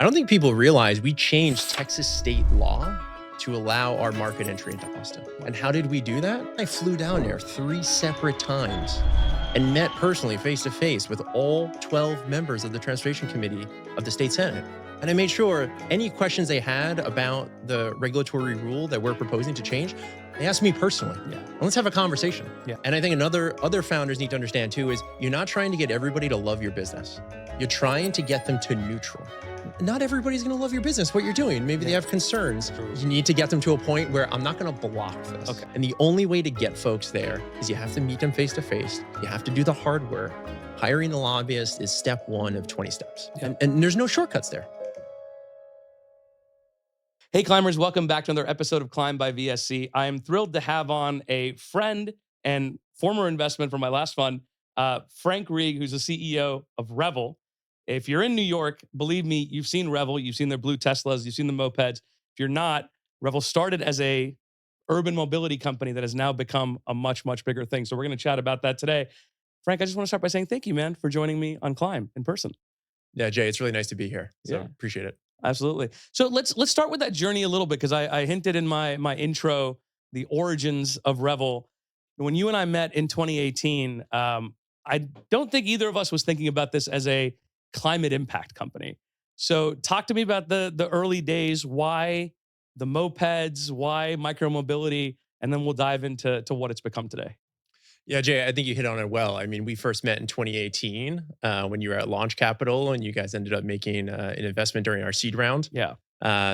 I don't think people realize we changed Texas state law to allow our market entry into Austin. And how did we do that? I flew down there 3 separate times and met personally face to face with all 12 members of the Transportation Committee of the State Senate. And I made sure any questions they had about the regulatory rule that we're proposing to change, they asked me personally. Yeah. And let's have a conversation. Yeah. And I think other founders need to understand too is you're not trying to get everybody to love your business. You're trying to get them to neutral. Not everybody's going to love your business, what you're doing. Maybe they have concerns. You need to get them to a point where I'm not going to block this. Okay. And the only way to get folks there is you have to meet them face to face. You have to do the hard work. Hiring the lobbyist is step 1 of 20 steps. Yeah. And there's no shortcuts there. Hey, climbers, welcome back to another episode of Climb by VSC. I am thrilled to have on a friend and former investment from my last fund, Frank Reig, who's the CEO of Revel. If you're in New York, believe me, you've seen Revel, you've seen their blue Teslas, you've seen the mopeds. If you're not, Revel started as a urban mobility company that has now become a much, much bigger thing. So we're going to chat about that today. Frank, I just want to start by saying thank you, man, for joining me on Climb in person. Yeah, Jay, it's really nice to be here. So Yeah. appreciate it. Absolutely. So let's start with that journey a little bit, because I hinted in my intro, the origins of Revel. When you and I met in 2018, I don't think either of us was thinking about this as a climate impact company. So talk to me about the early days, why the mopeds, why micromobility, and then we'll dive into what it's become today. Yeah, Jay, I think you hit on it well. I mean, we first met in 2018 when you were at Launch Capital, and you guys ended up making an investment during our seed round. Yeah.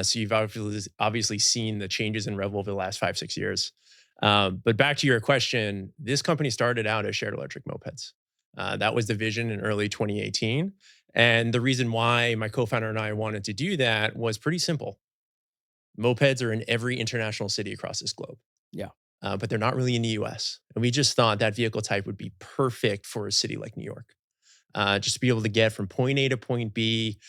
So you've obviously seen the changes in Revel over the last 5-6 years. But back to your question, this company started out as shared electric mopeds. That was the vision in early 2018. And the reason why my co-founder and I wanted to do that was pretty simple. Mopeds are in every international city across this globe. Yeah. But they're not really in the US. And we just thought that vehicle type would be perfect for a city like New York. Just to be able to get from point A to point B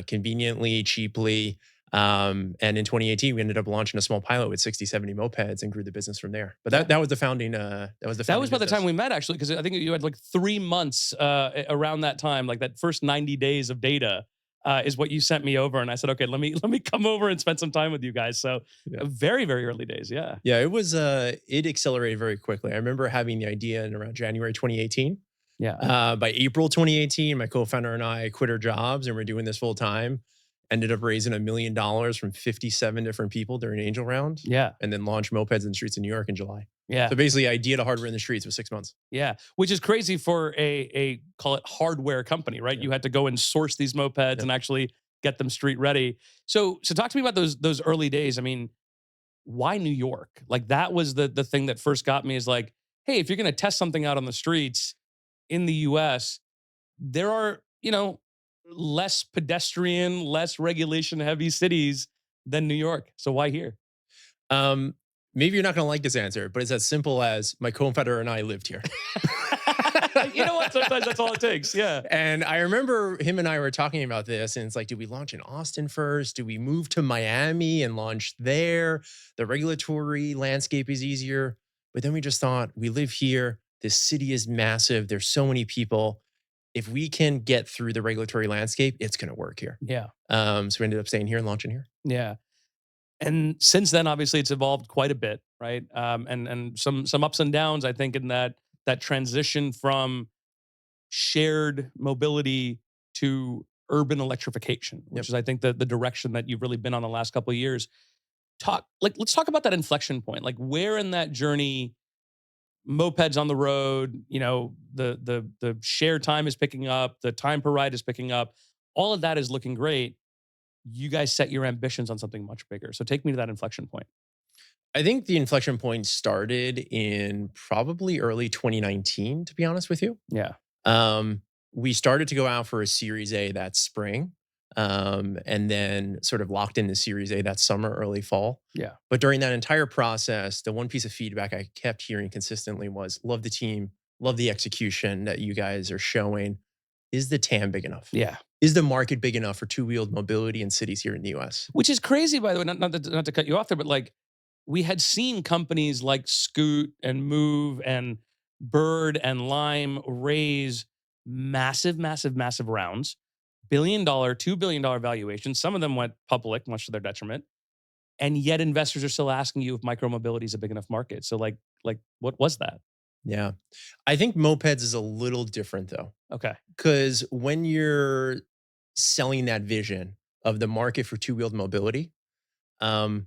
conveniently, cheaply. And in 2018, we ended up launching a small pilot with 60, 70 mopeds and grew the business from there. But that was the founding, that was by the business. time we met, actually, because I think you had like 3 months around that time, like that first 90 days of data is what you sent me over. And I said, okay, let me come over and spend some time with you guys. So very, very early days. Yeah. Yeah, it was, it accelerated very quickly. I remember having the idea in around January 2018. Yeah. By April 2018, my co-founder and I quit our jobs and we're doing this full time. Ended up raising $1 million from 57 different people during Angel Round. Yeah. And then launched Mopeds in the Streets in New York in July. Yeah. So basically, idea to hardware in the streets was 6 months. Yeah. Which is crazy for a call it hardware company, right? You had to go and source these mopeds and actually get them street ready. So talk to me about those early days. I mean, why New York? Like that was the thing that first got me, is like, hey, if you're going to test something out on the streets in the US, there are, less pedestrian, less regulation heavy cities than New York. So why here? Maybe you're not going to like this answer, but it's as simple as my co-founder and I lived here. You know what? Sometimes that's all it takes. Yeah. And I remember him and I were talking about this, and it's like, do we launch in Austin first? Do we move to Miami and launch there? The regulatory landscape is easier. But then we just thought, we live here. This city is massive. There's so many people. If we can get through the regulatory landscape, it's going to work here. Yeah. So we ended up staying here and launching here. Yeah. And since then, obviously, it's evolved quite a bit, right? And some ups and downs, I think, in that transition from shared mobility to urban electrification, which is, I think, the direction that you've really been on the last couple of years. Let's talk about that inflection point. Like, where in that journey, mopeds on the road, the share time is picking up, the time per ride is picking up, all of that is looking great. You guys set your ambitions on something much bigger. So take me to that inflection point. I think the inflection point started in probably early 2019, to be honest with you. Yeah. We started to go out for a Series A that spring, and then sort of locked into Series A that summer, early fall. Yeah. But during that entire process, the one piece of feedback I kept hearing consistently was, love the team, love the execution that you guys are showing. Is the TAM big enough? Yeah. Is the market big enough for two-wheeled mobility in cities here in the US? Which is crazy, by the way, not to cut you off there, but like, we had seen companies like Scoot and Move and Bird and Lime raise massive, massive, massive rounds. billion-dollar, $2 billion valuations. Some of them went public, much to their detriment. And yet investors are still asking you if micromobility is a big enough market. So like what was that? Yeah. I think mopeds is a little different though, Okay. because when you're selling that vision of the market for two-wheeled mobility, um,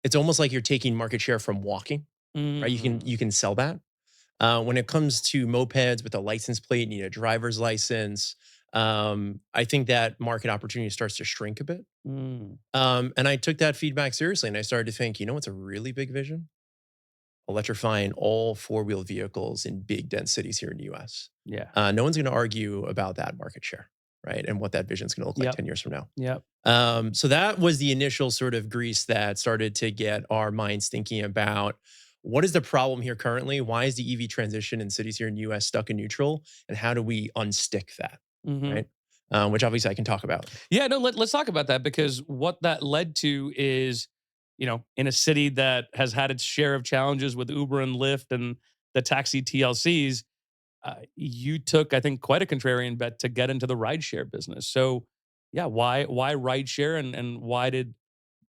it's almost like you're taking market share from walking, right? Mm, You can sell that. When it comes to mopeds with a license plate, you need a driver's license. I think that market opportunity starts to shrink a bit. mm, And I took that feedback seriously, and I started to think, you know, what's a really big vision? Electrifying all four-wheel vehicles in big dense cities here in the US. yeah. No one's going to argue about that market share, right? And what that vision is going to look like Yep. 10 years from now. Yep. So that was the initial sort of grease that started to get our minds thinking about what is the problem here currently? Why is the EV transition in cities here in the US stuck in neutral? And how do we unstick that, Hmm. right? Which obviously I can talk about. Yeah, no, let's talk about that because what that led to is, in a city that has had its share of challenges with Uber and Lyft and the taxi TLCs, you took, I think, quite a contrarian bet to get into the rideshare business. So, yeah, why rideshare and why did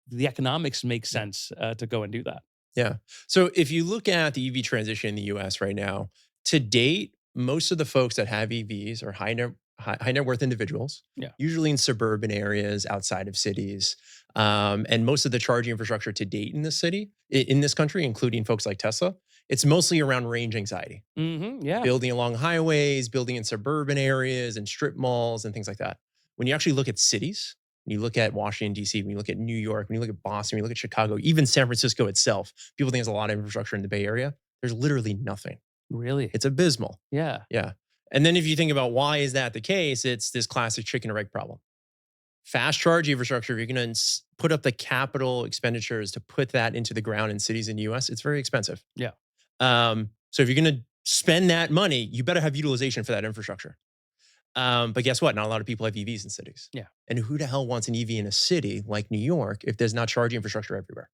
the economics make Yeah. sense to go and do that? Yeah. So if you look at the EV transition in the US right now, to date, most of the folks that have EVs are high net worth individuals, Yeah. usually in suburban areas outside of cities. And most of the charging infrastructure to date in this city, in this country, including folks like Tesla, it's mostly around range anxiety, Yeah. building along highways, building in suburban areas and strip malls and things like that. When you actually look at cities, when you look at Washington, D.C., when you look at New York, when you look at Boston, when you look at Chicago, even San Francisco itself, people think there's a lot of infrastructure in the Bay Area. There's literally nothing. Really? It's abysmal. Yeah. Yeah. And then if you think about why is that the case, it's this classic chicken or egg problem. Fast charge infrastructure, you're going to put up the capital expenditures to put that into the ground in cities in the US. It's very expensive. Yeah. So if you're going to spend that money, you better have utilization for that infrastructure. But guess what? Not a lot of people have EVs in cities. Yeah. And who the hell wants an EV in a city like New York if there's not charging infrastructure everywhere?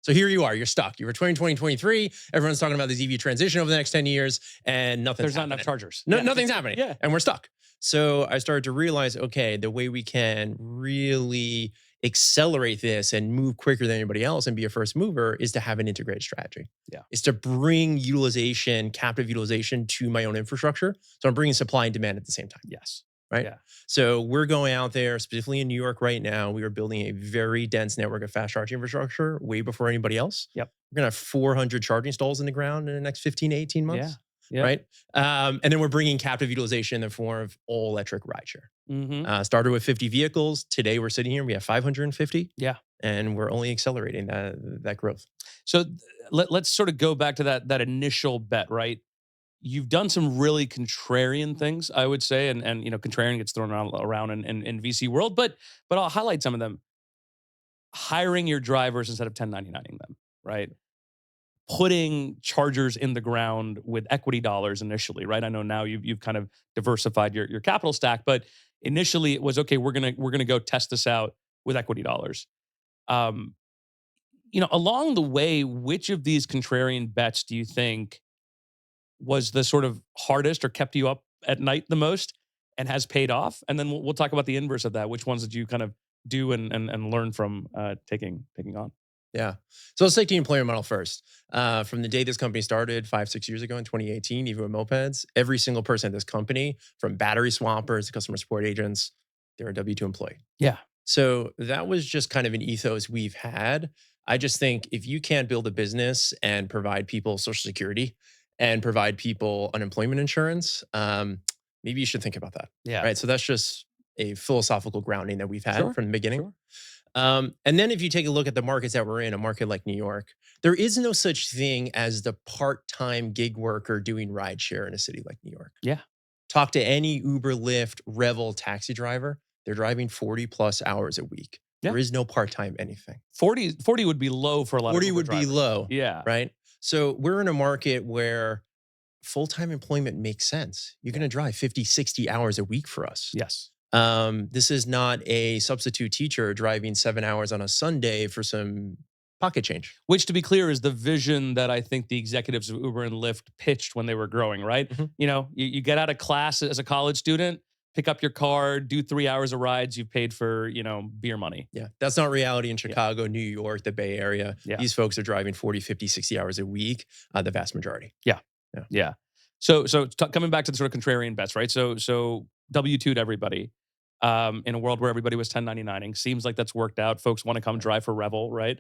So here you are, you're stuck. You were 2020, everyone's talking about this EV transition over the next 10 years, and nothing's There's not happening. enough chargers. No, Yeah. nothing's happening. Yeah. And we're stuck. So I started to realize, okay, the way we can really accelerate this and move quicker than anybody else and be a first mover is to have an integrated strategy. Yeah. Is to bring utilization, captive utilization to my own infrastructure. So I'm bringing supply and demand at the same time. Yes. Right. Yeah. So we're going out there, specifically in New York right now. We are building a very dense network of fast charging infrastructure way before anybody else. Yep. We're going to have 400 charging stalls in the ground in the next 15 to 18 months. Yeah. Right. And then we're bringing captive utilization in the form of all electric rideshare. Started with 50 vehicles. Today we're sitting here, we have 550. Yeah. And we're only accelerating that growth. So let's sort of go back to that initial bet, right? You've done some really contrarian things, I would say, and contrarian gets thrown around in VC world, but I'll highlight some of them. Hiring your drivers instead of 1099ing them, right? Putting chargers in the ground with equity dollars initially, right? I know now you've kind of diversified your capital stack, but initially it was okay. We're gonna go test this out with equity dollars. Um, along the way, which of these contrarian bets do you think was the sort of hardest or kept you up at night the most and has paid off? And then we'll talk about the inverse of that. Which ones did you kind of do and learn from taking on? Yeah. So let's take the employer model first. From the day this company started 5-6 years ago in 2018, even with mopeds, every single person at this company, from battery swappers to customer support agents, they're a W-2 employee. Yeah. So that was just kind of an ethos we've had. I just think if you can't build a business and provide people Social Security and provide people unemployment insurance, maybe you should think about that. Yeah. Right. So that's just a philosophical grounding that we've had Sure, from the beginning. sure. And then if you take a look at the markets that we're in, a market like New York, there is no such thing as the part-time gig worker doing rideshare in a city like New York. Yeah. Talk to any Uber, Lyft, Revel taxi driver. They're driving 40 plus hours a week. Yeah. There is no part-time anything. 40 would be low for a lot of 40 Uber would be drivers. low. Yeah. Right. So we're in a market where full-time employment makes sense. You're going to drive 50, 60 hours a week for us. Yes. This is not a substitute teacher driving 7 hours on a Sunday for some pocket change. Which, to be clear, is the vision that I think the executives of Uber and Lyft pitched when they were growing, right? Mhm. You get out of class as a college student, pick up your car, do 3 hours of rides, you've paid for, beer money. Yeah, that's not reality in Yeah. Chicago, New York, the Bay Area. Yeah. These folks are driving 40, 50, 60 hours a week, the vast majority. Yeah. Yeah. Yeah. Coming back to the sort of contrarian bets, right? So W-2 to everybody, in a world where everybody was 1099ing. Seems like that's worked out. Folks want to come drive for Revel, right?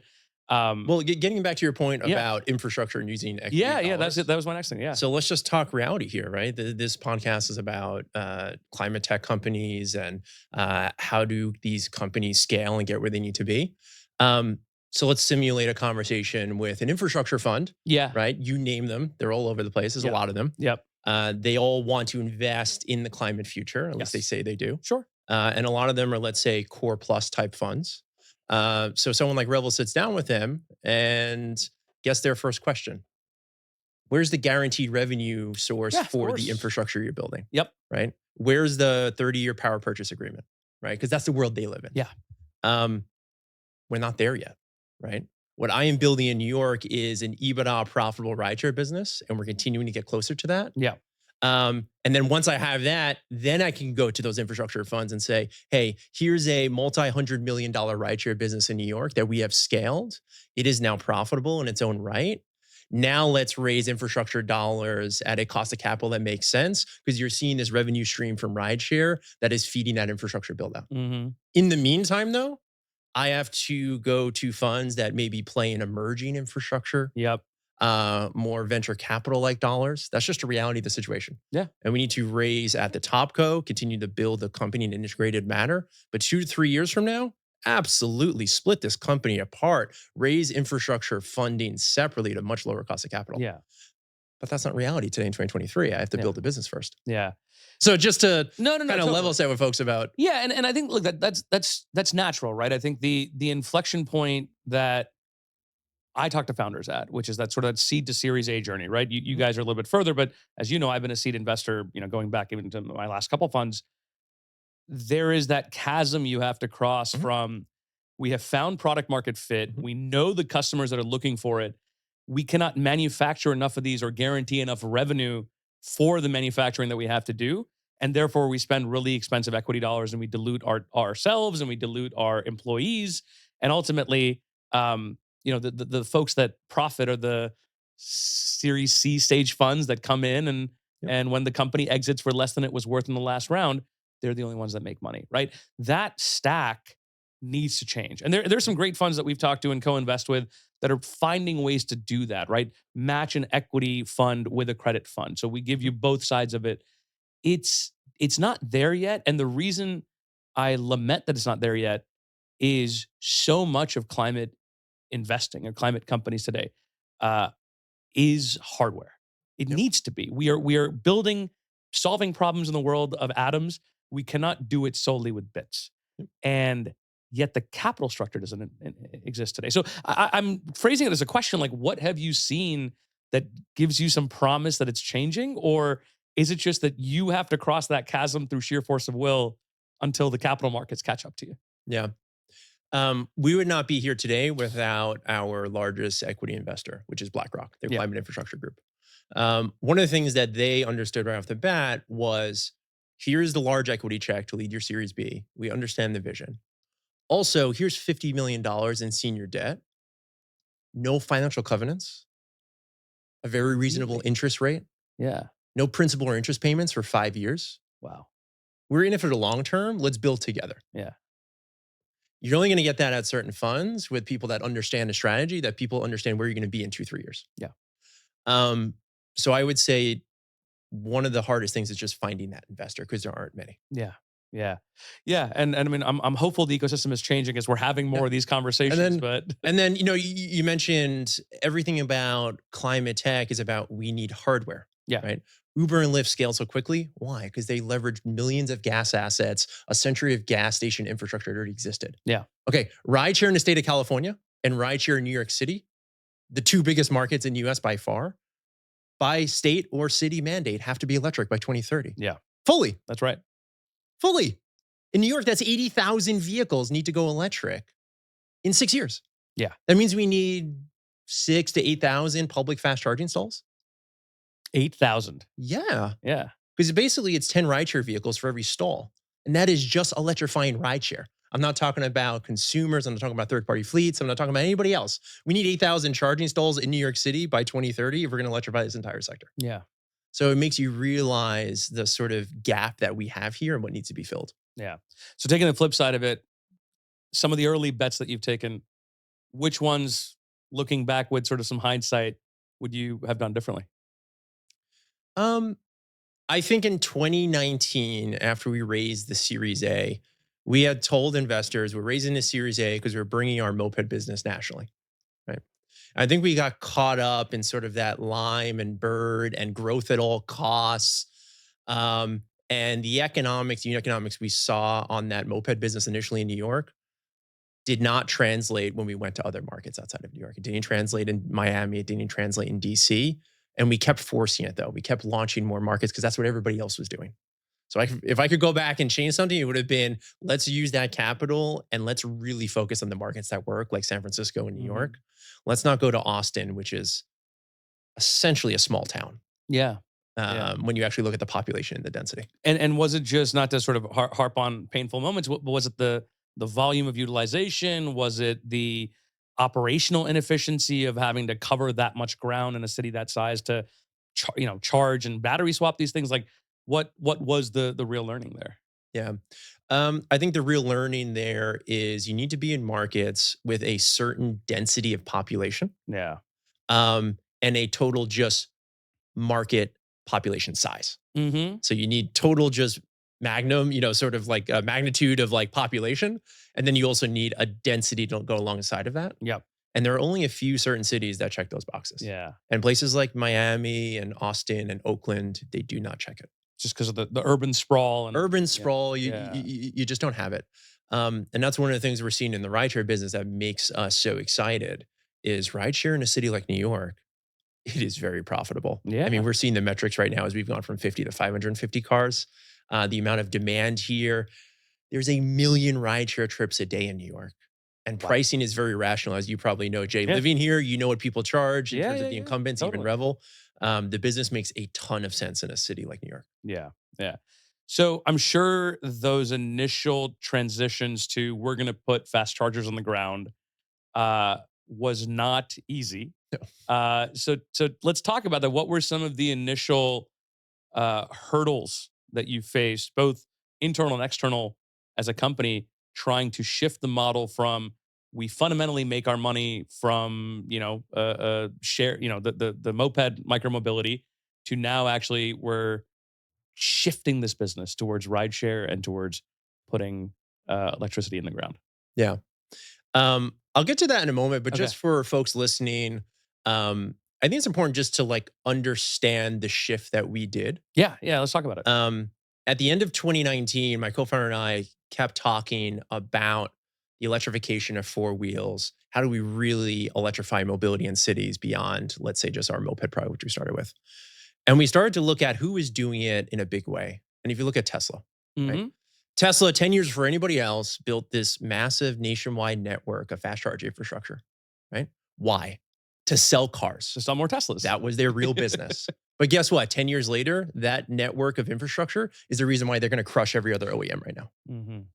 Well, getting back to your point Yeah. about infrastructure and using equity Yeah, that's dollars. it. That was my next thing. Yeah. So let's just talk reality here, right? This podcast is about climate tech companies and how do these companies scale and get where they need to be. So let's simulate a conversation with an infrastructure fund, Yeah. right? You name them; they're all over the place. There's Yep. a lot of them. Yep. They all want to invest in the climate future. At least they Yes. say they do. Sure. And a lot of them are, let's say, core plus type funds. So someone like Revel sits down with them and guess their first question: where's the guaranteed revenue source Yeah, of for course. the infrastructure you're building? Yep. Right? Where's the 30-year power purchase agreement? Right? Because that's the world they live in. Yeah. We're not there yet, right? What I am building in New York is an EBITDA profitable rideshare business, and we're continuing to get closer to that. Yeah. And then once I have that, then I can go to those infrastructure funds and say, hey, here's a multi-$100 million rideshare business in New York that we have scaled. It is now profitable in its own right. Now let's raise infrastructure dollars at a cost of capital that makes sense because you're seeing this revenue stream from rideshare that is feeding that infrastructure build out. Mm-hmm. In the meantime, though, I have to go to funds that maybe play in emerging infrastructure. Yep. More venture capital like dollars. That's just a reality of the situation. Yeah. And we need to raise at the top co, continue to build the company in an integrated manner. But 2 to 3 years from now, absolutely split this company apart, raise infrastructure funding separately at a much lower cost of capital. Yeah. But that's not reality today in 2023. I have to build the business first. Yeah. So just to No, kind of totally. level set with folks about. Yeah, and I think look that's natural, right? I think the inflection point that I talk to founders at, which is that sort of seed to Series A journey, right? You guys are a little bit further, but as you know, I've been a seed investor, going back even to my last couple funds. There is that chasm you have to cross from we have found product market fit. We know the customers that are looking for it. We cannot manufacture enough of these or guarantee enough revenue for the manufacturing that we have to do. And therefore, we spend really expensive equity dollars and we dilute ourselves and we dilute our employees. And ultimately, the folks that profit are the Series C stage funds that come in and when the company exits for less than it was worth in the last round, they're the only ones that make money, right? That stack needs to change. And there's some great funds that we've talked to and co-invest with that are finding ways to do that, right? Match an equity fund with a credit fund. So we give you both sides of it. It's not there yet. And the reason I lament that it's not there yet is so much of climate investing or climate companies today is hardware. It needs to be. We are solving problems in the world of atoms. We cannot do it solely with bits. And yet the capital structure doesn't exist today. So I'm phrasing it as a question like, what have you seen that gives you some promise that it's changing? Or is it just that you have to cross that chasm through sheer force of will until the capital markets catch up to you? Yeah. We would not be here today without our largest equity investor, which is BlackRock, their climate infrastructure group. One of the things that they understood right off the bat was, here's the large equity check to lead your Series B. We understand the vision. Also, here's $50 million in senior debt, no financial covenants, a very reasonable interest rate, Yeah. no principal or interest payments for 5 years. Wow. We're in it for the long term. Let's build together. Yeah. You're only going to get that at certain funds with people that understand the strategy, that people understand where you're going to be in 2-3 years. Yeah. So I would say one of the hardest things is just finding that investor because there aren't many. Yeah. Yeah. Yeah. And I mean, I'm hopeful the ecosystem is changing as we're having more of these conversations. And then, you mentioned everything about climate tech is about we need hardware. Yeah. Right. Uber and Lyft scaled so quickly. Why? Because they leveraged millions of gas assets, a century of gas station infrastructure that already existed. Yeah. Okay. Rideshare in the state of California and rideshare in New York City, the two biggest markets in the US by far, by state or city mandate, have to be electric by 2030. Yeah. Fully. That's right. Fully. In New York, that's 80,000 vehicles need to go electric in 6 years. Yeah. That means we need 6,000 to 8,000 public fast charging stalls. 8,000. Yeah. Yeah. Because basically it's 10 rideshare vehicles for every stall. And that is just electrifying rideshare. I'm not talking about consumers. I'm not talking about third-party fleets. I'm not talking about anybody else. We need 8,000 charging stalls in New York City by 2030 if we're going to electrify this entire sector. Yeah. So it makes you realize the sort of gap that we have here and what needs to be filled. Yeah. So taking the flip side of it, some of the early bets that you've taken, which ones, looking back with sort of some hindsight, would you have done differently? Um, I think in 2019, after we raised the Series A, we had told investors we're raising the Series A because we're bringing our moped business nationally, right? I think we got caught up in sort of that lime and bird and growth at all costs. And the economics, unit economics we saw on that moped business initially in New York did not translate when we went to other markets outside of New York. It didn't translate in Miami. It didn't translate in DC. And we kept forcing it though. We kept launching more markets because that's what everybody else was doing. So if I could go back and change something, it would have been let's use that capital and let's really focus on the markets that work, like San Francisco and New York. Let's not go to Austin, which is essentially a small town. Yeah. When you actually look at the population and the density. And was it just, not to sort of harp on painful moments, was it the volume of utilization? Was it the operational inefficiency of having to cover that much ground in a city that size to charge and battery swap these things? Like what was the real learning there? Yeah. I think the real learning there is you need to be in markets with a certain density of population Yeah. and a total just market population size. Mm-hmm. So you need total just magnum, sort of like a magnitude of like population. And then you also need a density to go alongside of that. Yep. And there are only a few certain cities that check those boxes. Yeah. And places like Miami and Austin and Oakland, they do not check it. Just because of the urban sprawl and Urban sprawl, Yeah. you just don't have it. And that's one of the things we're seeing in the rideshare business that makes us so excited is rideshare in a city like New York. It is very profitable. Yeah. I mean, we're seeing the metrics right now as we've gone from 50 to 550 cars. The amount of demand here, there's 1 million rideshare trips a day in New York. And Wow. pricing is very rational, as you probably know, Jay. Yeah. Living here, you know what people charge in Yeah, terms of yeah, the yeah. incumbents, even Totally. Revel. The business makes a ton of sense in a city like New York. Yeah. Yeah. So I'm sure those initial transitions to we're going to put fast chargers on the ground was not easy. No. So let's talk about that. What were some of the initial hurdles that you faced, both internal and external, as a company trying to shift the model from we fundamentally make our money from share the moped micromobility to now actually we're shifting this business towards rideshare and towards putting electricity in the ground? Yeah. I'll get to that in a moment, but Okay. just for folks listening, I think it's important just to like understand the shift that we did. Yeah. Let's talk about it. At the end of 2019, my co-founder and I kept talking about the electrification of four wheels. How do we really electrify mobility in cities beyond, let's say, just our moped product, which we started with? And we started to look at who is doing it in a big way. And if you look at Tesla, right? Mhm. Tesla, 10 years before anybody else, built this massive nationwide network of fast charge infrastructure, right? Why? To sell cars. To sell more Teslas. That was their real business. But guess what? 10 years later, that network of infrastructure is the reason why they're going to crush every other OEM right now,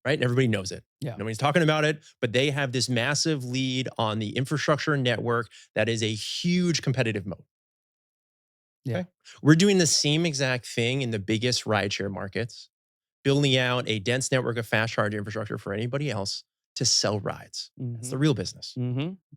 right? And everybody knows it. Yeah. Nobody's talking about it, but they have this massive lead on the infrastructure network that is a huge competitive moat. Yeah. Okay? We're doing the same exact thing in the biggest rideshare markets, building out a dense network of fast charge infrastructure for anybody else to sell rides. That's the real business.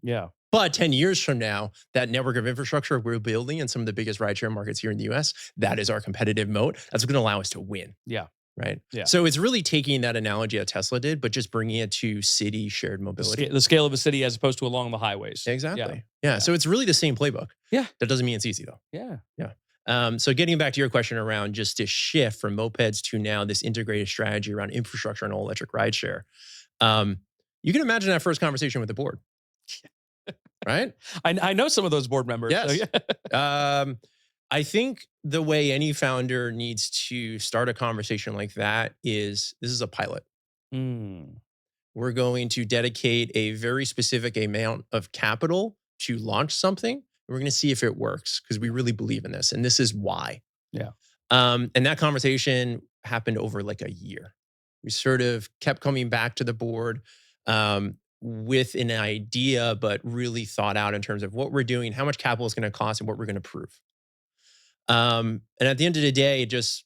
Yeah. But 10 years from now, that network of infrastructure we're building in some of the biggest rideshare markets here in the US, that is our competitive moat. That's going to allow us to win. Yeah. Right. Yeah. So it's really taking that analogy that Tesla did, but just bringing it to city shared mobility. The scale of a city as opposed to along the highways. Exactly. Yeah. So it's really the same playbook. Yeah. That doesn't mean it's easy though. Yeah. So getting back to your question around just this shift from mopeds to now this integrated strategy around infrastructure and all electric rideshare. You can imagine that first conversation with the board, right? I know some of those board members. Yes. So yeah. I think the way any founder needs to start a conversation like that is this is a pilot. We're going to dedicate a very specific amount of capital to launch something. We're going to see if it works because we really believe in this. And this is why. Yeah. And that conversation happened over like a year. We sort of kept coming back to the board with an idea, but really thought out in terms of what we're doing, how much capital is going to cost, and what we're going to prove. And at the end of the day, this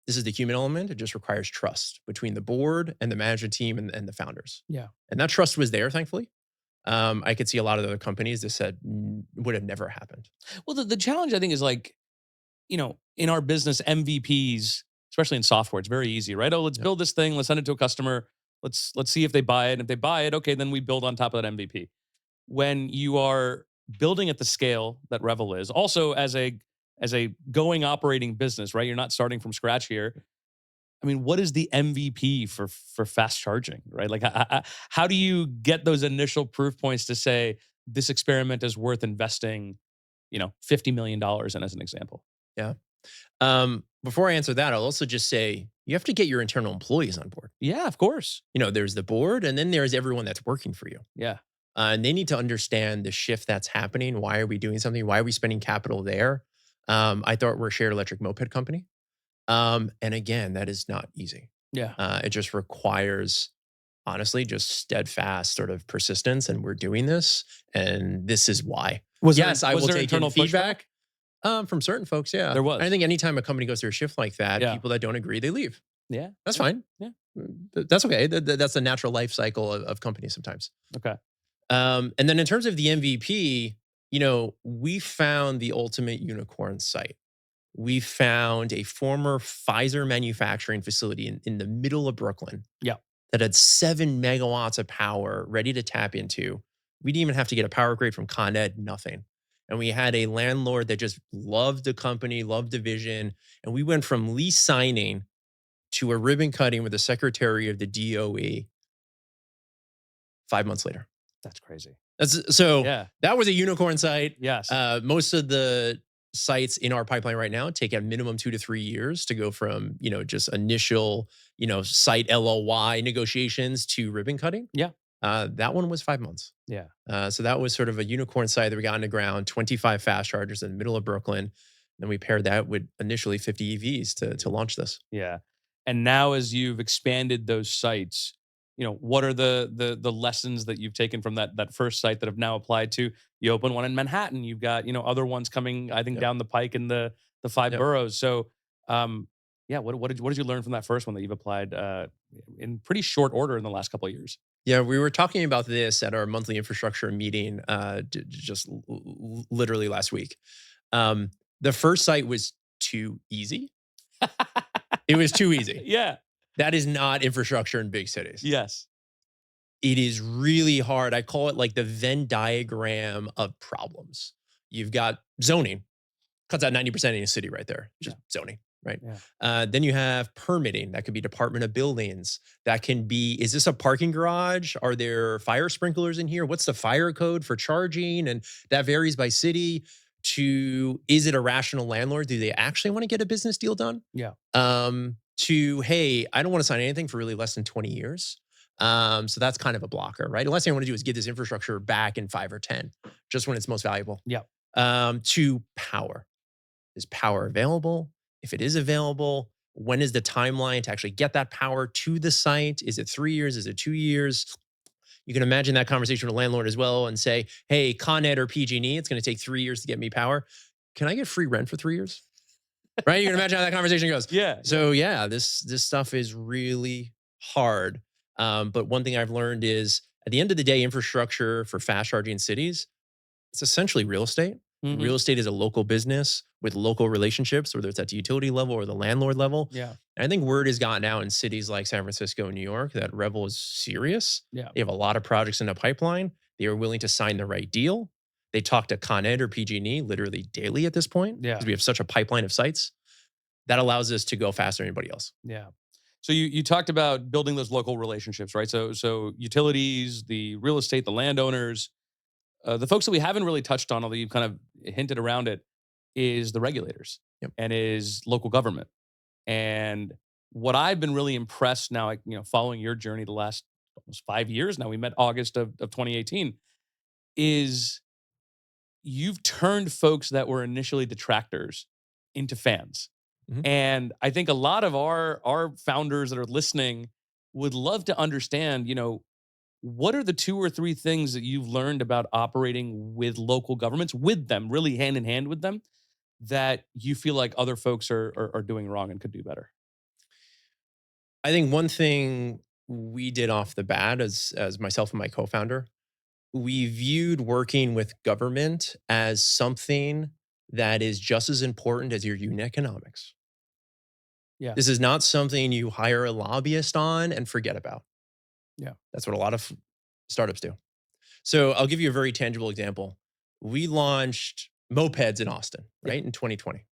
is the human element. It just requires trust between the board and the management team and the founders. Yeah. And that trust was there, thankfully. I could see a lot of other companies that said would have never happened. Well, the challenge I think is like, in our business, MVPs, especially in software, it's very easy, right? Oh, let's Yep. build this thing, let's send it to a customer, let's see if they buy it. And if they buy it, okay, then we build on top of that MVP. When you are building at the scale that Revel is, also as a going operating business, right? You're not starting from scratch here. I mean, what is the MVP for fast charging, right? Like, how do you get those initial proof points to say this experiment is worth investing, $50 million in, as an example? Yeah. Before I answer that, I'll also just say you have to get your internal employees on board. Yeah, of course. There's the board, and then there's everyone that's working for you. Yeah, And they need to understand the shift that's happening. Why are we doing something? Why are we spending capital there? I thought we're a shared electric moped company. And again, that is not easy. yeah. It just requires, honestly, just steadfast sort of persistence. And we're doing this. And this is why. Yes, I will take in internal pushback? feedback from certain folks. Yeah. There was. I think anytime a company goes through a shift like that, Yeah. people that don't agree, they leave. Yeah, That's yeah, fine. yeah. That's okay. That's the natural life cycle of companies sometimes. Okay. And then in terms of the MVP, we found the ultimate unicorn site. We found a former Pfizer manufacturing facility in the middle of Brooklyn Yeah. that had 7 megawatts of power ready to tap into. We didn't even have to get a power grade from Con Ed, nothing. And we had a landlord that just loved the company, loved the vision. And we went from lease signing to a ribbon cutting with the secretary of the DOE 5 months later. That's crazy. So Yeah. that was a unicorn site. Yes. Most of the sites in our pipeline right now take a minimum 2 to 3 years to go from, just initial, site LOI negotiations to ribbon cutting. Yeah. That one was 5 months. Yeah. So that was sort of a unicorn site that we got on the ground, 25 fast chargers in the middle of Brooklyn. Then we paired that with initially 50 EVs to launch this. Yeah. And now, as you've expanded those sites, what are the lessons that you've taken from that first site that have now applied to? You open one in Manhattan. You've got other ones coming, I think, Yep. down the pike in the five Yep. boroughs. So, yeah, what did you learn from that first one that you've applied in pretty short order in the last couple of years? Yeah, we were talking about this at our monthly infrastructure meeting just literally last week. The first site was too easy. It was too easy. Yeah. That is not infrastructure in big cities. Yes. It is really hard. I call it like the Venn diagram of problems. You've got zoning, cuts out 90% of any city right there, just zoning, right? Yeah. Then you have permitting. That could be Department of Buildings. That can be, is this a parking garage? Are there fire sprinklers in here? What's the fire code for charging? And that varies by city. To, is it a rational landlord? Do they actually want to get a business deal done? Yeah. To, hey, I don't want to sign anything for really less than 20 years. So that's kind of a blocker, right? The last thing I want to do is get this infrastructure back in 5 or 10, just when it's most valuable. Yeah. To power. Is power available? If it is available, when is the timeline to actually get that power to the site? Is it 3 years? Is it 2 years? You can imagine that conversation with a landlord as well and say, hey, Con Ed or PG&E, it's going to take 3 years to get me power. Can I get free rent for 3 years? Right? You can imagine how that conversation goes. Yeah. So yeah, this stuff is really hard. But one thing I've learned is at the end of the day, infrastructure for fast charging cities, it's essentially real estate. Mhm. Real estate is a local business with local relationships, whether it's at the utility level or the landlord level. Yeah. And I think word has gotten out in cities like San Francisco and New York that Revel is serious. Yeah. They have a lot of projects in the pipeline. They are willing to sign the right deal. They talk to Con Ed or PG&E literally daily at this point Yeah. because we have such a pipeline of sites. That allows us to go faster than anybody else. Yeah. So you talked about building those local relationships, right? So utilities, the real estate, the landowners, the folks that we haven't really touched on, although you've kind of hinted around it, is the regulators. Yep. And is local government. And what I've been really impressed now, like, following your journey the last almost 5 years now, we met August of 2018, is you've turned folks that were initially detractors into fans. Mhm. And I think a lot of our founders that are listening would love to understand, what are the 2 or 3 things that you've learned about operating with local governments, with them, really hand in hand with them, that you feel like other folks are doing wrong and could do better? I think one thing we did off the bat as myself and my co-founder, we viewed working with government as something that is just as important as your unit economics. Yeah, This is not something you hire a lobbyist on and forget about. yeah, That's what a lot of startups do. So I'll give you a very tangible example. We launched mopeds in Austin, yeah. right, in 2020.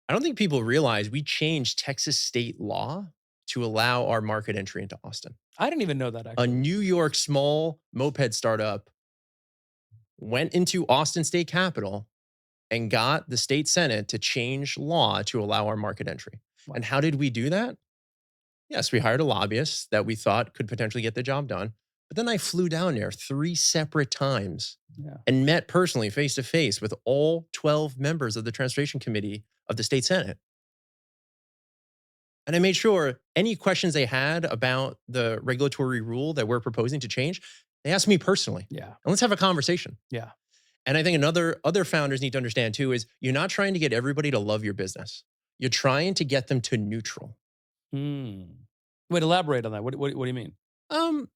I don't think people realize we changed Texas state law to allow our market entry into Austin. I didn't even know that A actually. New York small moped startup went into Austin State Capitol and got the state Senate to change law to allow our market entry. And Wow. how did we do that? Yes, we hired a lobbyist that we thought could potentially get the job done. But then I flew down there 3 separate times Yeah. and met personally face to face with all 12 members of the Transportation Committee of the state Senate. And I made sure any questions they had about the regulatory rule that we're proposing to change, they asked me personally. Yeah. And let's have a conversation. Yeah. And I think another other founders need to understand too is you're not trying to get everybody to love your business. You're trying to get them to neutral. Hmm. Wait, elaborate on that. What do you mean? Um,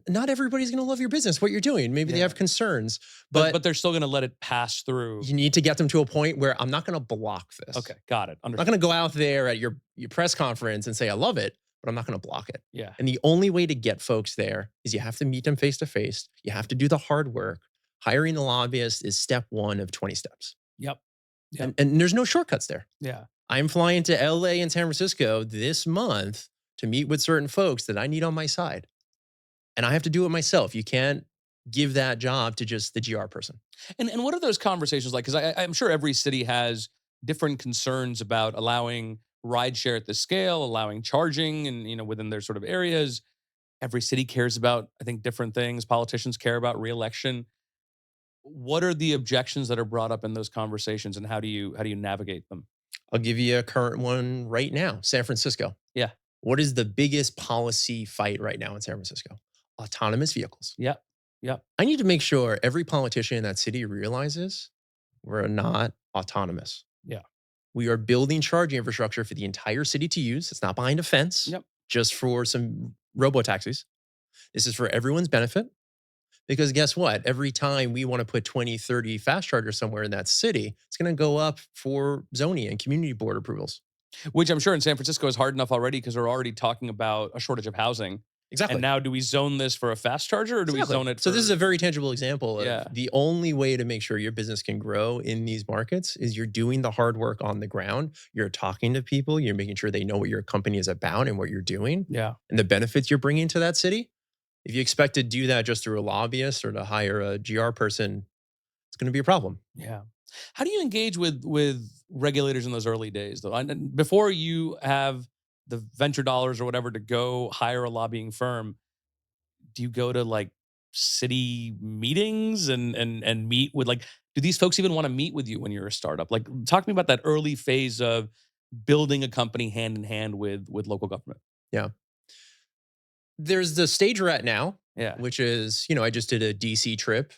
Not everybody's going to love your business, what you're doing. Maybe they Yeah. have concerns, But but they're still gonna let it pass through. you need to get them to a point where I'm not going to block Okay, this. got it. I'm not Understood. going to go out there at your press conference and say I love it, but I'm not going to block it. Yeah. And the only way to get folks there is you have to meet them face to face. You have to do the hard work. Hiring a lobbyist is step 1 of 20 steps. Yep. Yep. And there's no shortcuts there. Yeah. I'm flying to LA and San Francisco this month to meet with certain folks that I need on my side. And I have to do it myself. You can't give that job to just the GR person. And what are those conversations like? Because I'm sure every city has different concerns about allowing rideshare at this scale, allowing charging, and within their sort of areas. Every city cares about, I think, different things. Politicians care about reelection. What are the objections that are brought up in those conversations, and how do you navigate them? I'll give you a current one right now, San Francisco. Yeah. What is the biggest policy fight right now in San Francisco? Autonomous vehicles. Yep. Yep. I need to make sure every politician in that city realizes we're not autonomous. Yeah. We are building charging infrastructure for the entire city to use. It's not behind a fence, Yep. just for some robo taxis. This is for everyone's benefit. Because guess what? Every time we want to put 20, 30 fast chargers somewhere in that city, it's going to go up for zoning and community board approvals. Which I'm sure in San Francisco is hard enough already because we're already talking about a shortage of housing. And Exactly. now, do we zone this for a fast charger, or do we Exactly. zone it So for? this is a very tangible example of Yeah. the only way to make sure your business can grow in these markets is you're doing the hard work on the ground. You're talking to people. You're making sure they know what your company is about and what you're doing Yeah. and the benefits you're bringing to that city. If you expect to do that just through a lobbyist or to hire a GR person, it's going to be a problem. Yeah. How do you engage with regulators in those early days, though? And before you have the venture dollars or whatever to go hire a lobbying firm, do you go to like city meetings and meet with, like, do these folks even want to meet with you when you're a startup? Like, talk to me about that early phase of building a company hand in hand with local government. Yeah. There's the stage we're at now, Yeah. which is, I just did a DC trip,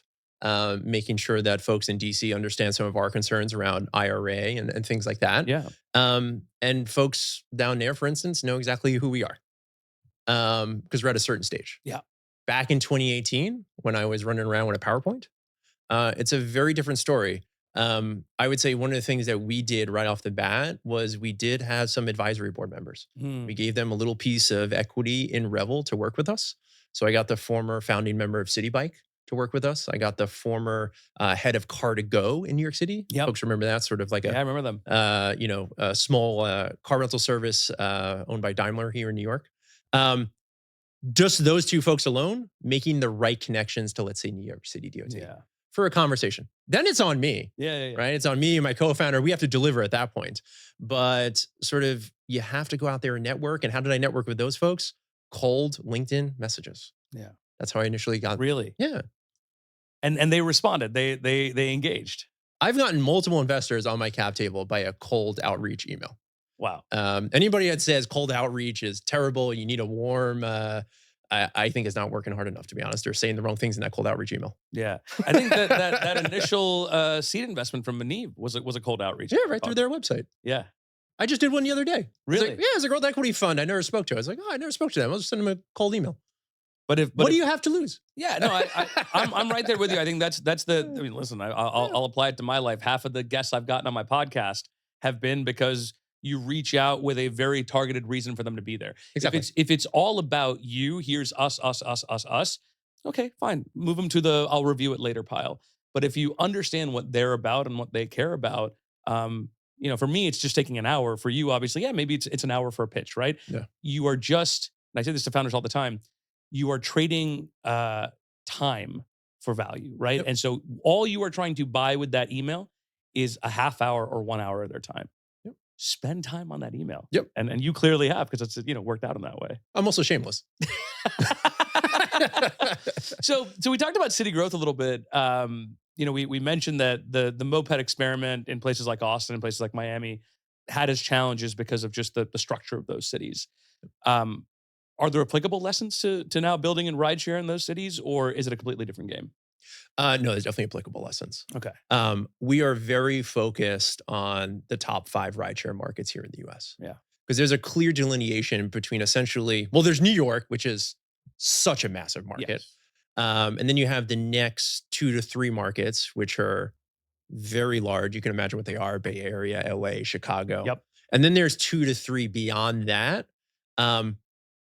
making sure that folks in DC understand some of our concerns around IRA and things like that. Yeah. And folks down there, for instance, know exactly who we are because we're at a certain stage. Yeah. Back in 2018, when I was running around with a PowerPoint, it's a very different story. I would say one of the things that we did right off the bat was we did have some advisory board members. We Hmm. gave them a little piece of equity in Revel to work with us. So I got the former founding member of City Bike to work with us. I got the former head of Car to Go in New York City. Yep. Folks remember that sort of like Yeah, I remember them. a small car rental service owned by Daimler here in New York. Just those two folks alone making the right connections to, let's say, New York City DOT Yeah. for a conversation. Then it's on me, Yeah. Yeah. Yeah. right? It's on me and my co-founder. We have to deliver at that point. But sort of you have to go out there and network. And how did I network with those folks? Cold LinkedIn messages. Yeah. That's how I initially got. Really. Yeah. And they responded. They engaged. I've gotten multiple investors on my cap table by a cold outreach email. Wow. Anybody that says cold outreach is terrible, you need a warm, I think is not working hard enough, to be honest. They're saying the wrong things in that cold outreach email. Yeah. I think that initial seed investment from Maniv was a cold outreach. Yeah, right through their website. Yeah. I just did one the other day. Really? It's a growth equity fund. I never spoke to. I was like, oh, I never spoke to them. I'll just send them a cold email. But what do you have to lose? Yeah, no, I'm right there with you. I think that's the. I mean, listen, I'll apply it to my life. Half of the guests I've gotten on my podcast have been because you reach out with a very targeted reason for them to be there. Exactly. If it's all about you, here's us. Okay, fine. Move them to the I'll review it later pile. But if you understand what they're about and what they care about, for me, it's just taking an hour. For you, obviously, yeah, maybe it's an hour for a pitch, right? Yeah. You are just, and I say this to founders all the time, you are trading time for value, right? Yep. And so all you are trying to buy with that email is a half hour or 1 hour of their time. Yep. Spend time on that email. Yep. And you clearly have, because it's worked out in that way. I'm also shameless. So we talked about city growth a little bit. We mentioned that the moped experiment in places like Austin and places like Miami had its challenges because of just the structure of those cities. Are there applicable lessons to now building in rideshare in those cities, or is it a completely different game? No, there's definitely applicable lessons. Okay. We are very focused on the top 5 rideshare markets here in the US. Yeah. Because there's a clear delineation between essentially, well, there's New York, which is such a massive market. Yes. And then you have the next 2 to 3 markets, which are very large. You can imagine what they are: Bay Area, LA, Chicago. Yep. And then there's 2 to 3 beyond that.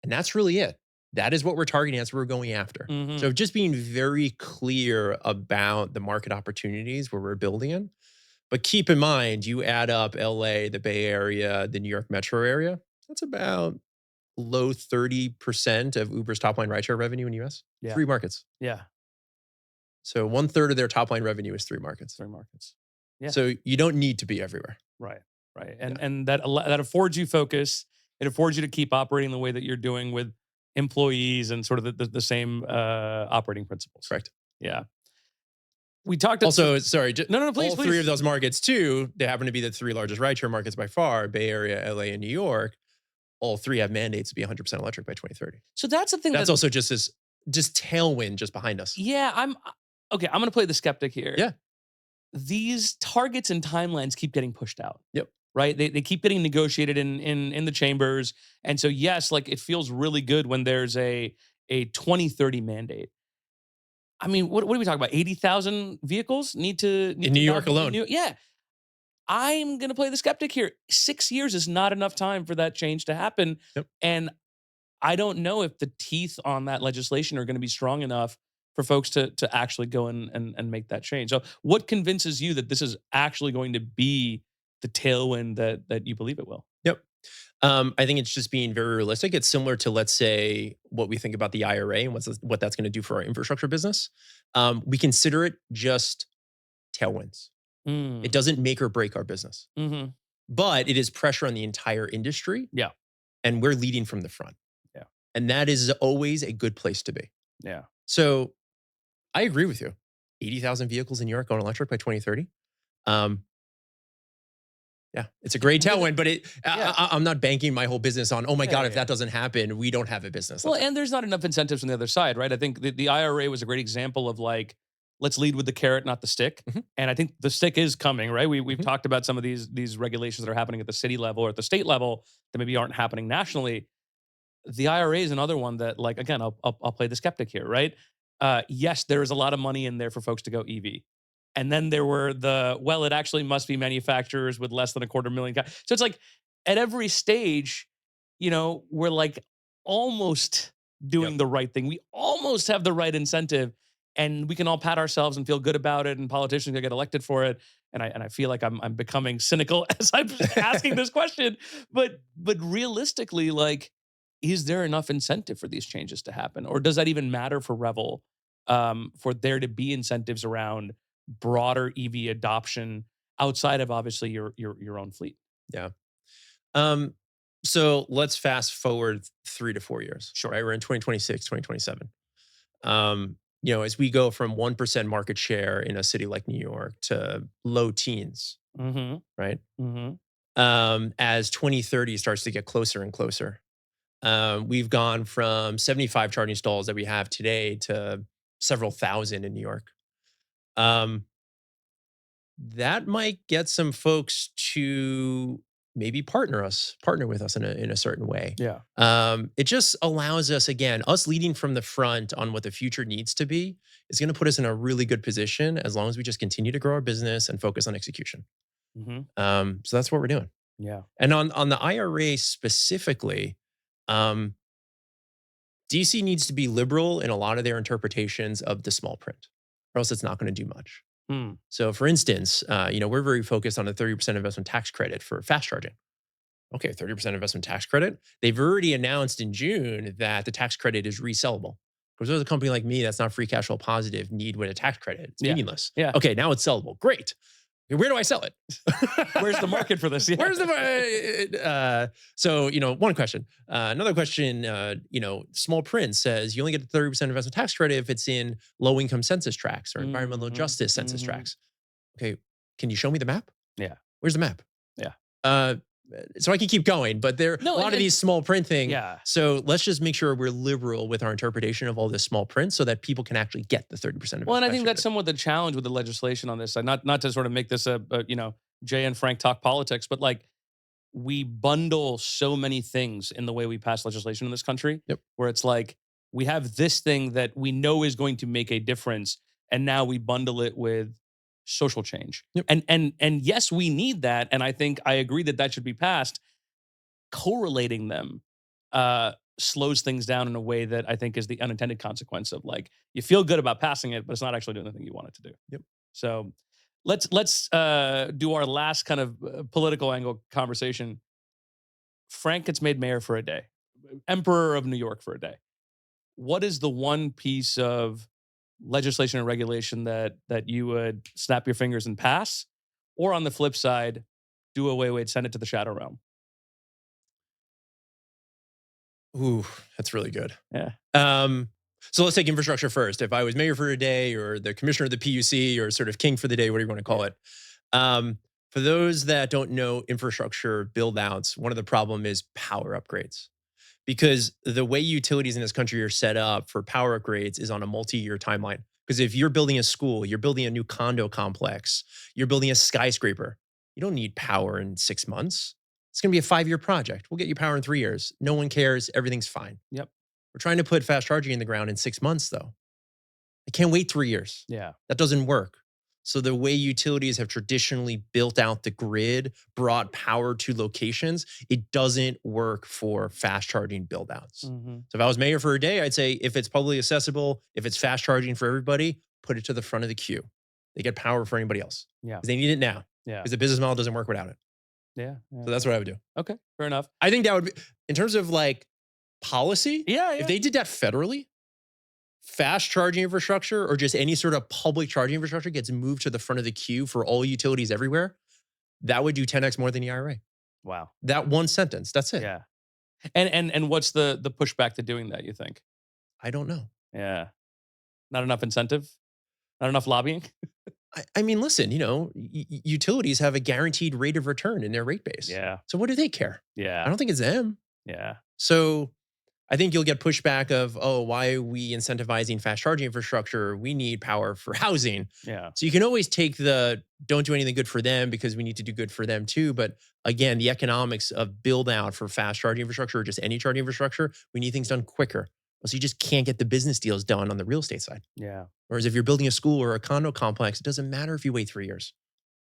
And that's really it. That is what we're targeting. That's what we're going after. Mhm. So just being very clear about the market opportunities where we're building in. But keep in mind, you add up LA, the Bay Area, the New York metro area, that's about low 30% of Uber's top line rideshare revenue in the US. Yeah. 3 markets. Yeah. So 1/3 of their top line revenue is 3 markets. 3 markets. Yeah. So you don't need to be everywhere. Right. And that affords you focus. It affords you to keep operating the way that you're doing with employees and sort of the same operating principles. Correct. Yeah. We talked also, sorry, no, please, all 3 of those markets too, they happen to be the 3 largest rideshare markets by far: Bay Area, LA, and New York. All 3 have mandates to be 100% electric by 2030. So that's the thing. That's also just tailwind just behind us. Yeah, I'm going to play the skeptic here. Yeah. These targets and timelines keep getting pushed out. Yep. Right? They keep getting negotiated in the chambers. And so, yes, like it feels really good when there's a 2030 mandate. I mean, what are we talking about? 80,000 vehicles need to in New York alone. Yeah. I'm going to play the skeptic here. 6 years is not enough time for that change to happen. Yep. And I don't know if the teeth on that legislation are going to be strong enough for folks to actually go and make that change. So what convinces you that this is actually going to be the tailwind that you believe it will? Yep. I think it's just being very realistic. It's similar to, let's say, what we think about the IRA and what that's going to do for our infrastructure business. We consider it just tailwinds. It doesn't make or break our business. Mm-hmm. But it is pressure on the entire industry. Yeah. And we're leading from the front. Yeah. And that is always a good place to be. Yeah. So I agree with you. 80,000 vehicles in New York going electric by 2030. Yeah, it's a great tailwind, but I'm not banking my whole business on, oh my God, if that doesn't happen, we don't have a business. Well, and there's not enough incentives on the other side, right? I think the IRA was a great example of like, let's lead with the carrot, not the stick. Mm-hmm. And I think the stick is coming, right? We've talked about some of these regulations that are happening at the city level or at the state level that maybe aren't happening nationally. The IRA is another one that, like, again, I'll play the skeptic here, right? Yes, there is a lot of money in there for folks to go EV. And then there were it actually must be manufacturers with less than 250,000. So it's like at every stage, we're like almost doing the right thing. We almost have the right incentive and we can all pat ourselves and feel good about it. And politicians will get elected for it. And I feel like I'm becoming cynical as I'm asking this question. But realistically, like, is there enough incentive for these changes to happen? Or does that even matter for Revel, for there to be incentives around broader EV adoption outside of obviously your own fleet? Yeah. So let's fast forward 3 to 4 years. Sure. Right? We're in 2026, 2027. as we go from 1% market share in a city like New York to low teens, Mhm. right? Mhm. As 2030 starts to get closer and closer, we've gone from 75 charging stalls that we have today to several thousand in New York. Um, that might get some folks to maybe partner with us in a certain way. Yeah. It just allows us, again, us leading from the front on what the future needs to be is going to put us in a really good position as long as we just continue to grow our business and focus on execution. Mhm. So that's what we're doing. Yeah. And on the IRA specifically, um, DC needs to be liberal in a lot of their interpretations of the small print, or else it's not going to do much. Hmm. So, for instance, we're very focused on the 30% investment tax credit for fast charging. Okay, 30% investment tax credit. They've already announced in June that the tax credit is resellable. Because there's a company like me that's not free cash flow positive, need with a tax credit. It's Yeah. meaningless. Yeah. Okay, now it's sellable. Great. Where do I sell it? Where's the market for this? Yeah. Where's the so one question. Another question. Small print says you only get the 30% investment tax credit if it's in low income census tracts or environmental Mhm. justice census Mhm. tracts. Okay, can you show me the map? Yeah. Where's the map? Yeah. Uh, so I can keep going, but there are No, a lot of and these small print thing. yeah. So let's just make sure we're liberal with our interpretation of all this small print so that people can actually get the 30% Well, and investment I tax think that's credit. somewhat the challenge with the legislation on this side. Not to sort of make this a Jay and Frank talk politics, but like we bundle so many things in the way we pass legislation in this country, Yep. where it's like we have this thing that we know is going to make a difference, and now we bundle it with social change. Yep. And yes, we need that, and I think I agree that that should be passed. Correlating them slows things down in a way that I think is the unintended consequence of like you feel good about passing it, but it's not actually doing the thing you want it to do. Yep. So let's do our last kind of political angle conversation. Frank gets made mayor for a day, emperor of New York for a day. What is the one piece of legislation or regulation that you would snap your fingers and pass, or on the flip side, do away with, send it to the shadow realm? Ooh, that's really good. Yeah, Um, so let's take infrastructure first. If I was mayor for a day or the commissioner of the PUC or sort of king for the day, whatever you want to call yeah, it. For those that don't know infrastructure build outs, one of the problem is power upgrades. Because the way utilities in this country are set up for power upgrades is on a multi-year timeline. Because if you're building a school, you're building a new condo complex, you're building a skyscraper, you don't need power in 6 months. It's going to be a 5-year project. We'll get you power in 3 years. No one cares. Everything's fine. yep, We're trying to put fast charging in the ground in 6 months, though. I can't wait 3 years. yeah, That doesn't work. So the way utilities have traditionally built out the grid, brought power to locations, it doesn't work for fast charging build outs. hmm, So if I was mayor for a day, I'd say if it's publicly accessible, if it's fast charging for everybody, put it to the front of the queue. They get power for anybody else yeah, because they need it now yeah, because the business model doesn't work without it. yeah, yeah. So that's what I would do. Okay, fair enough. I think that would be, in terms of like policy, Yeah, if yeah, they did that federally, fast charging infrastructure or just any sort of public charging infrastructure gets moved to the front of the queue for all utilities everywhere, that would do 10x more than the IRA. wow, That one sentence, that's it. yeah. And what's the pushback to doing that? You think? I don't know. Yeah, not enough incentive, not enough lobbying. I mean, listen, utilities have a guaranteed rate of return in their rate base. Yeah, So what do they care? I yeah, don't think it's them. yeah, So I think you'll get pushback of, oh, why are we incentivizing fast charging infrastructure? We need power for housing. yeah, So you can always take the don't do anything good for them because we need to do good for them too. But again, the economics of build out for fast charging infrastructure or just any charging infrastructure, we need things done quicker. So you just can't get the business deals done on the real estate side. yeah. Whereas if you're building a school or a condo complex, it doesn't matter if you wait 3 years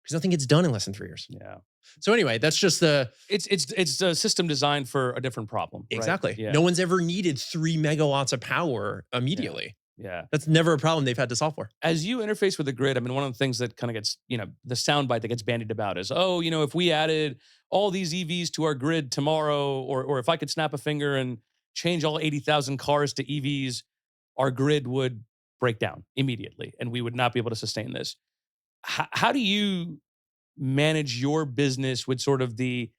because nothing gets done in less than 3 years. Yeah. So anyway, that's just the It's a system designed for a different problem. Right? exactly. Yeah. No one's ever needed 3 megawatts of power immediately. Yeah. That's never a problem they've had to solve for. As you interface with the grid, I mean, one of the things that kind of gets, the soundbite that gets bandied about is, oh, if we added all these EVs to our grid tomorrow, or if I could snap a finger and change all 80,000 cars to EVs, our grid would break down immediately and we would not be able to sustain this. How do you manage your business with sort of the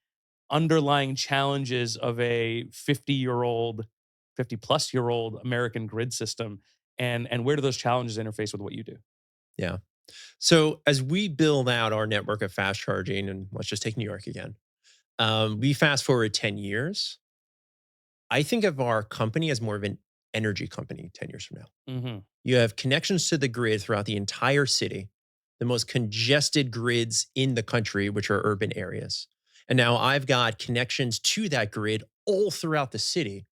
underlying challenges of a 50 plus year old American grid system and where do those challenges interface with what you do? Yeah. So as we build out our network of fast charging, and let's just take New York again, we fast forward 10 years. I think of our company as more of an energy company 10 years from now. Hmm. You have connections to the grid throughout the entire city, the most congested grids in the country, which are urban areas. And now I've got connections to that grid all throughout the city.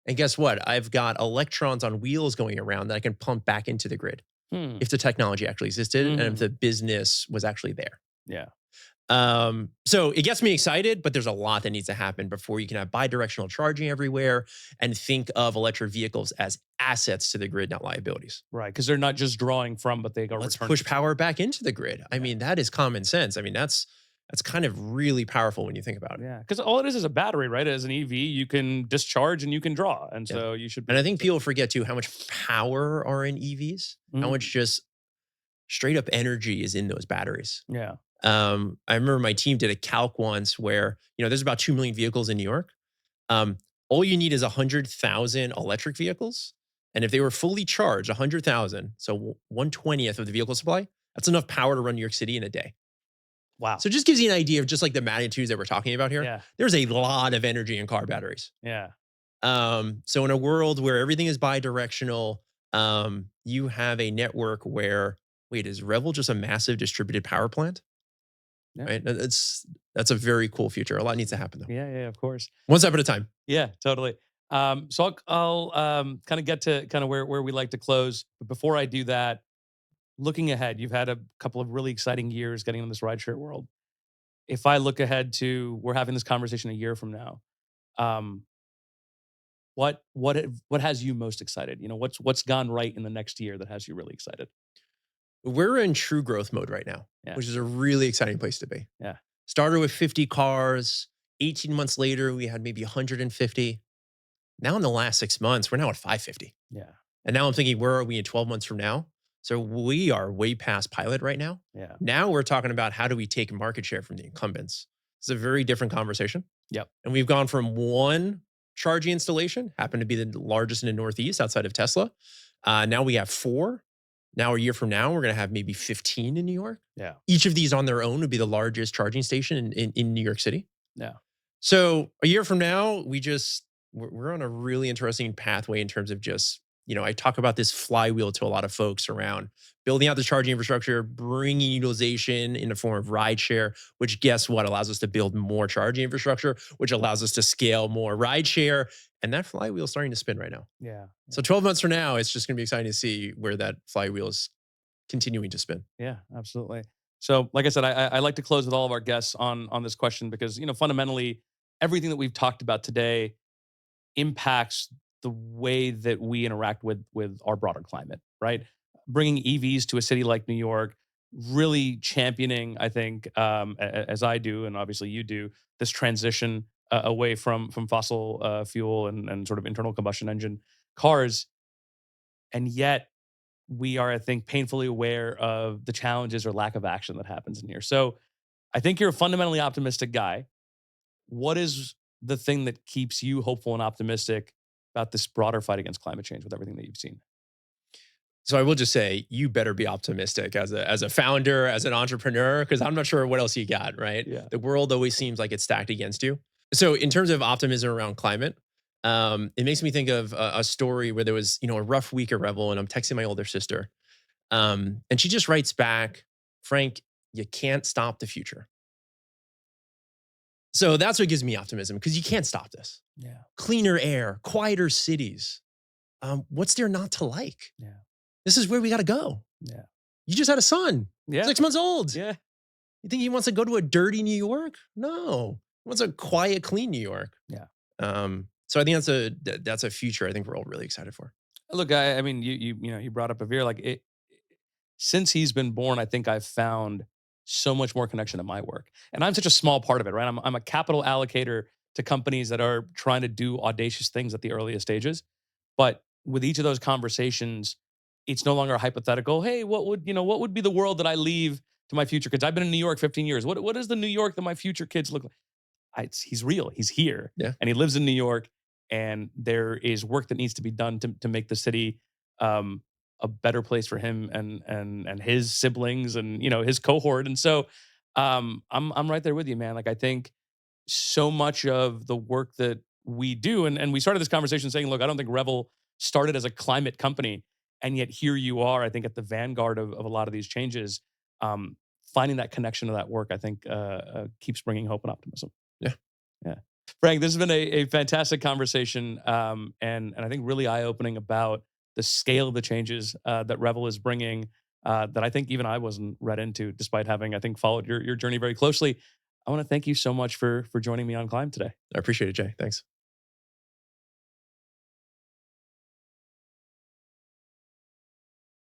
And guess what? I've got electrons on wheels going around that I can pump back into the grid Hmm. if the technology actually existed and if Hmm. the business was actually there. Yeah. So it gets me excited, but there's a lot that needs to happen before you can have bidirectional charging everywhere and think of electric vehicles as assets to the grid, not liabilities. Right. Because they're not just drawing from, but they go Let's return push to something. power back into the grid. I Yeah. mean, that is common sense. I mean, that's kind of really powerful when you think about it. Yeah. Because all it is a battery, right? As an EV, you can discharge and you can draw. And Yeah. so you should be And I able think to. people forget too how much power are in EVs, how Mm, much just straight up energy is in those batteries. yeah. I remember my team did a calc once where, there's about 2 million vehicles in New York. Um, all you need is 100,000 electric vehicles. And if they were fully charged, 100,000, so 1/20th of the vehicle supply, that's enough power to run New York City in a day. Wow. So it just gives you an idea of just like the magnitudes that we're talking about here. Yeah. There's a lot of energy in car batteries. Yeah. So in a world where everything is bi-directional, you have a network where, wait, is Revel just a massive distributed power plant? Yeah. Right? That's a very cool future. A lot needs to happen though. Yeah. Yeah. Of course. One step at a time. Yeah, totally. So I'll kind of get to kind of where we like to close. But before I do that, looking ahead, you've had a couple of really exciting years getting in this rideshare world. If I look ahead to we're having this conversation a year from now, um, what has you most excited? What's gone right in the next year that has you really excited? We're in true growth mode right now, Yeah, which is a really exciting place to be. yeah, Started with 50 cars. 18 months later, we had maybe 150. Now, in the last 6 months, we're now at 550. yeah, And now I'm thinking, where are we in 12 months from now? So we are way past pilot right now. yeah. Now we're talking about how do we take market share from the incumbents. It's a very different conversation. Yep. And we've gone from one charging installation, happened to be the largest in the Northeast outside of Tesla. Now we have four. Now, a year from now, we're going to have maybe 15 in New York. Yeah. Each of these on their own would be the largest charging station in New York City. Yeah. So a year from now, we're on a really interesting pathway in terms of just, I talk about this flywheel to a lot of folks around building out the charging infrastructure, bringing utilization in the form of rideshare, which guess what allows us to build more charging infrastructure, which allows us to scale more rideshare. And that flywheel is starting to spin right now. Yeah. So 12 months from now, it's just going to be exciting to see where that flywheel is continuing to spin. Yeah, absolutely. So, like I said, I like to close with all of our guests on this question because fundamentally everything that we've talked about today impacts the way that we interact with our broader climate. Right, bringing EVs to a city like New York, really championing, I think, as I do, and obviously you do, this transition away from fossil fuel and sort of internal combustion engine cars, and yet we are, I think, painfully aware of the challenges or lack of action that happens in here. So I think you're a fundamentally optimistic guy. What is the thing that keeps you hopeful and optimistic about this broader fight against climate change with everything that you've seen? So I will just say, you better be optimistic as a founder, as an entrepreneur, because I'm not sure what else you got, right? Yeah. The world always seems like it's stacked against you. So in terms of optimism around climate, it makes me think of a story where there was, a rough week at Revel, and I'm texting my older sister, and she just writes back, Frank, you can't stop the future. So that's what gives me optimism because you can't stop this. Yeah. Cleaner air, quieter cities. What's there not to like? Yeah. This is where we got to go. Yeah. You just had a son, Yeah. 6 months old. Yeah. You think he wants to go to a dirty New York? No, he wants a quiet, clean New York. Yeah. So I think that's a future I think we're all really excited for. Look, I mean, you brought up Avir. Like it, since he's been born, I think I've found so much more connection to my work, and I'm such a small part of it. Right, I'm a capital allocator to companies that are trying to do audacious things at the earliest stages. But with each of those conversations, it's no longer a hypothetical. Hey, what would be the world that I leave to my future kids? I've been in New York 15 years. What is the New York that my future kids look like? He's real. He's here, Yeah. and he lives in New York. And there is work that needs to be done to make the city um, a better place for him and his siblings and his cohort. And so I'm right there with you, man. Like I think so much of the work that we do, and we started this conversation saying, look, I don't think Revel started as a climate company, and yet here you are, I think, at the vanguard of a lot of these changes. Finding that connection to that work, I think, keeps bringing hope and optimism. Yeah. Yeah. Frank, this has been a fantastic conversation, and I think really eye opening about the scale of the changes that Revel is bringing. That I think even I wasn't read into, despite having, I think, followed your journey very closely. I want to thank you so much for joining me on Climb today. I appreciate it, Jay. Thanks.